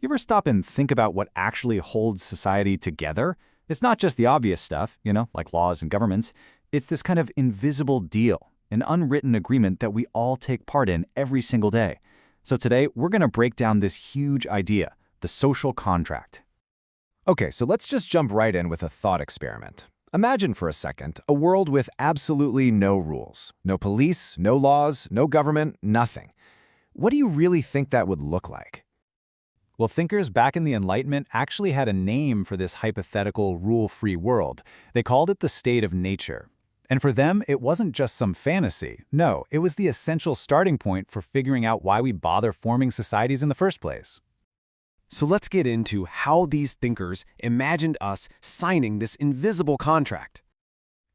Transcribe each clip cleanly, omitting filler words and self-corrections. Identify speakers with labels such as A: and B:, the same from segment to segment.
A: You ever stop and think about what actually holds society together? It's not just the obvious stuff, like laws and governments. It's this kind of invisible deal, an unwritten agreement that we all take part in every single day. So today, we're going to break down this huge idea, the social contract.
B: Okay, so let's just jump right in with a thought experiment. Imagine for a second a world with absolutely no rules. No police, no laws, no government, nothing. What do you really think that would look like?
A: Well, thinkers back in the Enlightenment actually had a name for this hypothetical rule-free world. They called it the state of nature. And for them, it wasn't just some fantasy. No, it was the essential starting point for figuring out why we bother forming societies in the first place.
C: So let's get into how these thinkers imagined us signing this invisible contract.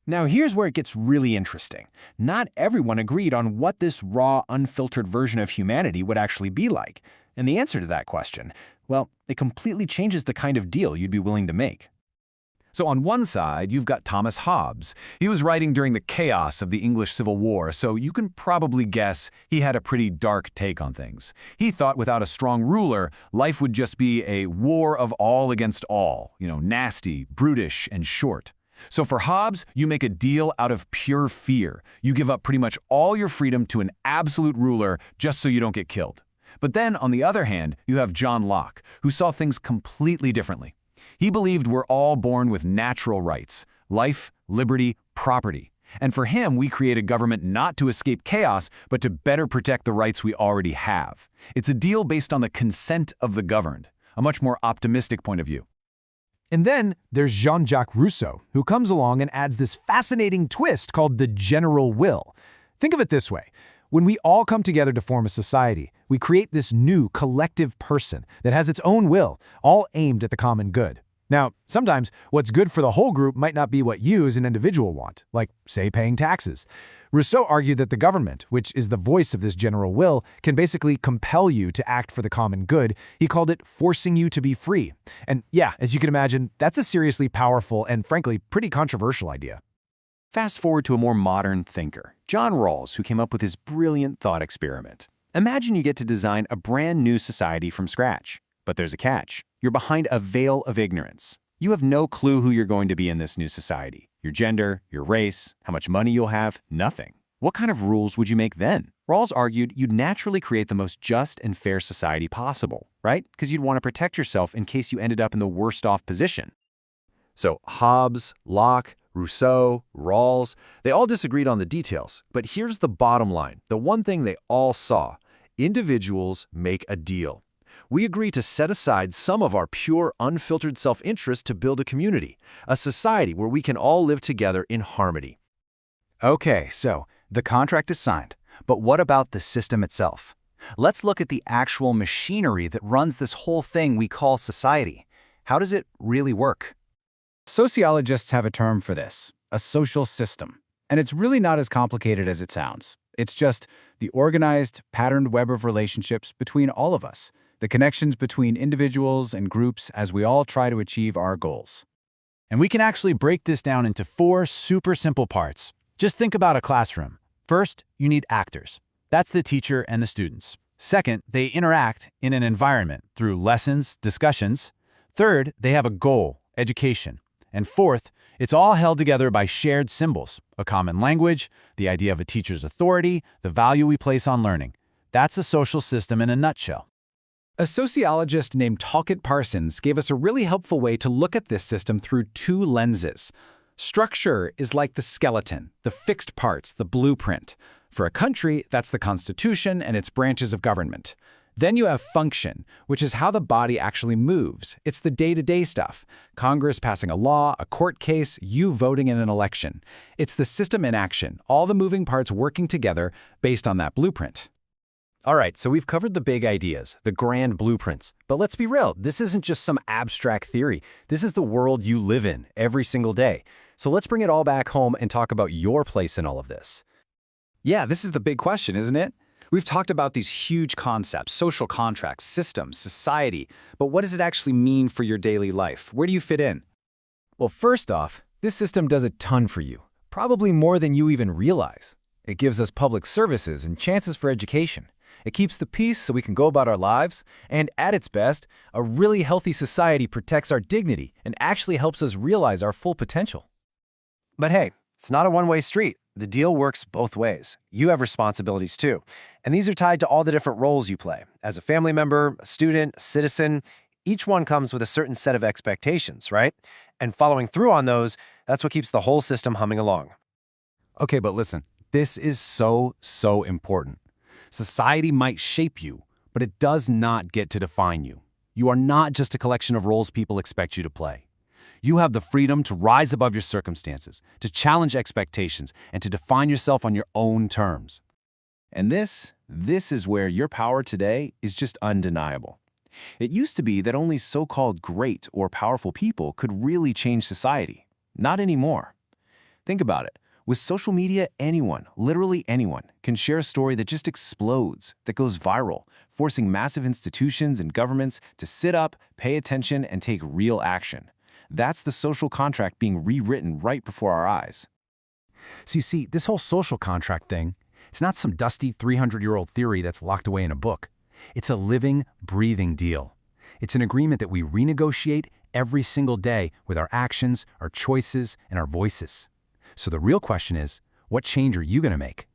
C: Now here's where it gets really interesting. Not everyone agreed on what this raw, unfiltered version of humanity would actually be like. And the answer to that question, well, it completely changes the kind of deal you'd be willing to make.
D: So on one side, you've got Thomas Hobbes. He was writing during the chaos of the English Civil War, so you can probably guess he had a pretty dark take on things. He thought without a strong ruler, life would just be a war of all against all, nasty, brutish, and short. So for Hobbes, you make a deal out of pure fear. You give up pretty much all your freedom to an absolute ruler just so you don't get killed. But then, on the other hand, you have John Locke, who saw things completely differently. He believed we're all born with natural rights, life, liberty, property. And for him, we create a government not to escape chaos, but to better protect the rights we already have. It's a deal based on the consent of the governed, a much more optimistic point of view.
C: And then there's Jean-Jacques Rousseau, who comes along and adds this fascinating twist called the general will. Think of it this way. When we all come together to form a society, we create this new collective person that has its own will, all aimed at the common good. Now, sometimes what's good for the whole group might not be what you as an individual want, like, say, paying taxes. Rousseau argued that the government, which is the voice of this general will, can basically compel you to act for the common good. He called it forcing you to be free. And yeah, as you can imagine, that's a seriously powerful and, frankly, pretty controversial idea.
E: Fast forward to a more modern thinker, John Rawls, who came up with his brilliant thought experiment. Imagine you get to design a brand new society from scratch. But there's a catch. You're behind a veil of ignorance. You have no clue who you're going to be in this new society. Your gender, your race, how much money you'll have, nothing. What kind of rules would you make then? Rawls argued you'd naturally create the most just and fair society possible, right? Because you'd want to protect yourself in case you ended up in the worst off position.
F: So Hobbes, Locke, Rousseau, Rawls, they all disagreed on the details. But here's the bottom line, the one thing they all saw. Individuals make a deal. We agree to set aside some of our pure, unfiltered self-interest to build a community, a society where we can all live together in harmony.
A: Okay, so the contract is signed, but what about the system itself? Let's look at the actual machinery that runs this whole thing we call society. How does it really work?
G: Sociologists have a term for this, a social system. And it's really not as complicated as it sounds. It's just the organized, patterned web of relationships between all of us, the connections between individuals and groups as we all try to achieve our goals.
A: And we can actually break this down into 4 super simple parts. Just think about a classroom. First, you need actors. That's the teacher and the students. Second, they interact in an environment through lessons, discussions. Third, they have a goal, education. And fourth, it's all held together by shared symbols, a common language, the idea of a teacher's authority, the value we place on learning. That's a social system in a nutshell.
G: A sociologist named Talcott Parsons gave us a really helpful way to look at this system through 2 lenses. Structure is like the skeleton, the fixed parts, the blueprint. For a country, that's the Constitution and its branches of government. Then you have function, which is how the body actually moves. It's the day-to-day stuff. Congress passing a law, a court case, you voting in an election. It's the system in action, all the moving parts working together based on that blueprint.
F: All right, so we've covered the big ideas, the grand blueprints. But let's be real, this isn't just some abstract theory. This is the world you live in every single day. So let's bring it all back home and talk about your place in all of this.
A: Yeah, this is the big question, isn't it? We've talked about these huge concepts, social contracts, systems, society, but what does it actually mean for your daily life? Where do you fit in?
B: Well, first off, this system does a ton for you, probably more than you even realize. It gives us public services and chances for education.
H: It keeps the peace so we can go about our lives, and at its best, a really healthy society protects our dignity and actually helps us realize our full potential.
E: But hey, it's not a one-way street. The deal works both ways. You have responsibilities too, and these are tied to all the different roles you play. As a family member, a student, a citizen, each one comes with a certain set of expectations, right? And following through on those, that's what keeps the whole system humming along.
H: Okay, but listen, this is so important. Society might shape you, but it does not get to define you. You are not just a collection of roles people expect you to play. You have the freedom to rise above your circumstances, to challenge expectations, and to define yourself on your own terms. And this is where your power today is just undeniable. It used to be that only so-called great or powerful people could really change society. Not anymore. Think about it. With social media, anyone, literally anyone, can share a story that just explodes, that goes viral, forcing massive institutions and governments to sit up, pay attention, and take real action. That's the social contract being rewritten right before our eyes.
C: So you see, this whole social contract thing, it's not some dusty 300-year-old theory that's locked away in a book. It's a living, breathing deal. It's an agreement that we renegotiate every single day with our actions, our choices, and our voices. So the real question is, what change are you going to make?